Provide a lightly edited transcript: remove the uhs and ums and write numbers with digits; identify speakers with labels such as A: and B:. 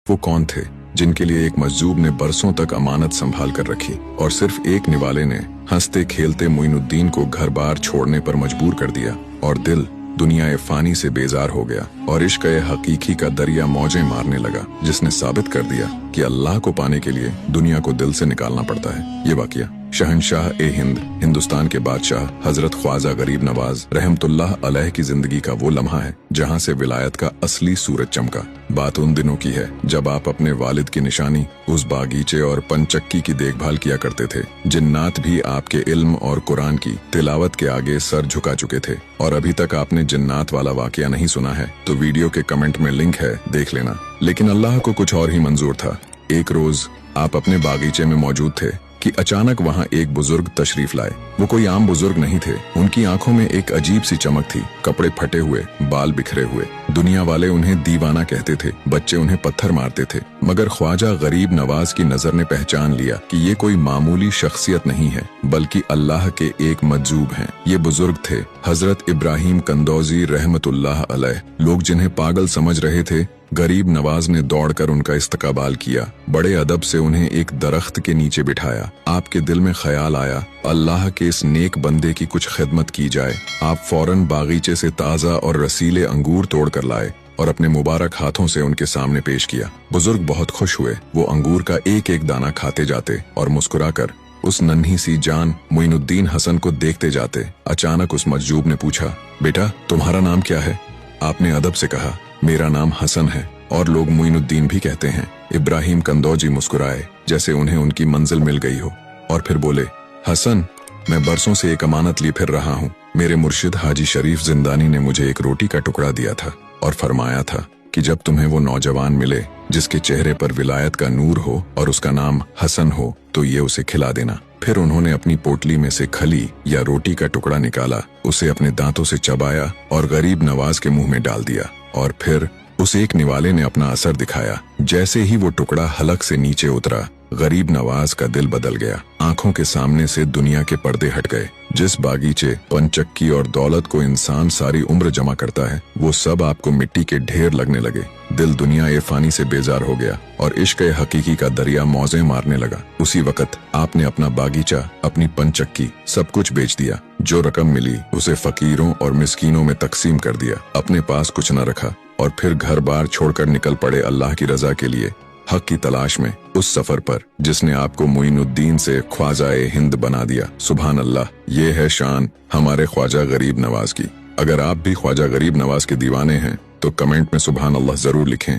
A: वो कौन थे जिनके लिए एक मजजूब ने बरसों तक अमानत संभाल कर रखी और सिर्फ एक निवाले ने हंसते खेलते मोइनुद्दीन को घर बार छोड़ने पर मजबूर कर दिया और दिल दुनिया फानी से बेजार हो गया और इश्क हकीकी का दरिया मौजें मारने लगा, जिसने साबित कर दिया कि अल्लाह को पाने के लिए दुनिया को दिल से निकालना पड़ता है। ये वाकया शहंशाह ए हिंद, हिंदुस्तान के बादशाह हजरत ख्वाजा गरीब नवाज रहमतुल्लाह अलैह की जिंदगी का वो लम्हा है जहाँ से विलायत का असली सूरज चमका। बात उन दिनों की है जब आप अपने वालिद की निशानी उस बागीचे और पंचक्की की देखभाल किया करते थे। जिन्नात भी आपके इल्म और कुरान की तिलावत के आगे सर झुका चुके थे। और अभी तक आपने जिन्नात वाला वाकया नहीं सुना है तो वीडियो के कमेंट में लिंक है, देख लेना। लेकिन अल्लाह को कुछ और ही मंजूर था। एक रोज आप अपने बागीचे में मौजूद थे कि अचानक वहाँ एक बुजुर्ग तशरीफ लाए। वो कोई आम बुजुर्ग नहीं थे। उनकी आंखों में एक अजीब सी चमक थी, कपड़े फटे हुए, बाल बिखरे हुए। दुनिया वाले उन्हें दीवाना कहते थे, बच्चे उन्हें पत्थर मारते थे, मगर ख्वाजा गरीब नवाज की नजर ने पहचान लिया कि ये कोई मामूली शख्सियत नहीं है बल्कि अल्लाह के एक मजजूब हैं। ये बुजुर्ग थे हजरत इब्राहिम कंदौजी रहमतुल्लाह अलैह। लोग जिन्हें पागल समझ रहे थे, गरीब नवाज ने दौड़कर उनका इस्तकबाल किया। बड़े अदब से उन्हें एक दरख्त के नीचे बिठाया। आपके दिल में ख्याल आया अल्लाह के इस नेक बंदे की कुछ खिदमत की जाए। आप फौरन बागीचे से ताज़ा और रसीले अंगूर तोड़ कर लाए और अपने मुबारक हाथों से उनके सामने पेश किया। बुजुर्ग बहुत खुश हुए। वो अंगूर का एक एक दाना खाते जाते और मुस्कुराकर उस नन्ही सी जान मोइनुद्दीन हसन को देखते जाते। अचानक उस मजजूब ने पूछा, बेटा तुम्हारा नाम क्या है? आपने अदब से कहा, मेरा नाम हसन है और लोग मोइनुद्दीन भी कहते हैं। इब्राहिम कंदौजी मुस्कुराए जैसे उन्हें उनकी मंजिल मिल गई हो और फिर बोले, हसन मैं बरसों से एक अमानत लिए फिर रहा हूँ। मेरे मुर्शिद हाजी शरीफ जिंदानी ने मुझे एक रोटी का टुकड़ा दिया था और फरमाया था कि जब तुम्हें वो नौजवान मिले जिसके चेहरे पर विलायत का नूर हो और उसका नाम हसन हो तो ये उसे खिला देना। फिर उन्होंने अपनी पोटली में से खली या रोटी का टुकड़ा निकाला, उसे अपने दांतों से चबाया और गरीब नवाज के मुंह में डाल दिया और फिर उस एक निवाले ने अपना असर दिखाया। जैसे ही वो टुकड़ा हलक से नीचे उतरा, गरीब नवाज का दिल बदल गया। आंखों के सामने से दुनिया के पर्दे हट गए। जिस बागीचे, पंचक्की और दौलत को इंसान सारी उम्र जमा करता है, वो सब आपको मिट्टी के ढेर लगने लगे। दिल दुनिया ए फानी से बेजार हो गया और इश्क हकीकी का दरिया मौजें मारने लगा। उसी वक्त आपने अपना बागीचा, अपनी पंचक्की, सब कुछ बेच दिया। जो रकम मिली उसे फकीरों और मिस्कीनों में तकसीम कर दिया। अपने पास कुछ न रखा और फिर घर बार छोड़कर निकल पड़े अल्लाह की रजा के लिए, हक की तलाश में, उस सफर पर जिसने आपको मोइनुद्दीन से ख्वाजा ए हिंद बना दिया। सुभान अल्लाह, ये है शान हमारे ख्वाजा गरीब नवाज की। अगर आप भी ख्वाजा गरीब नवाज के दीवाने हैं तो कमेंट में सुभान अल्लाह जरूर लिखें।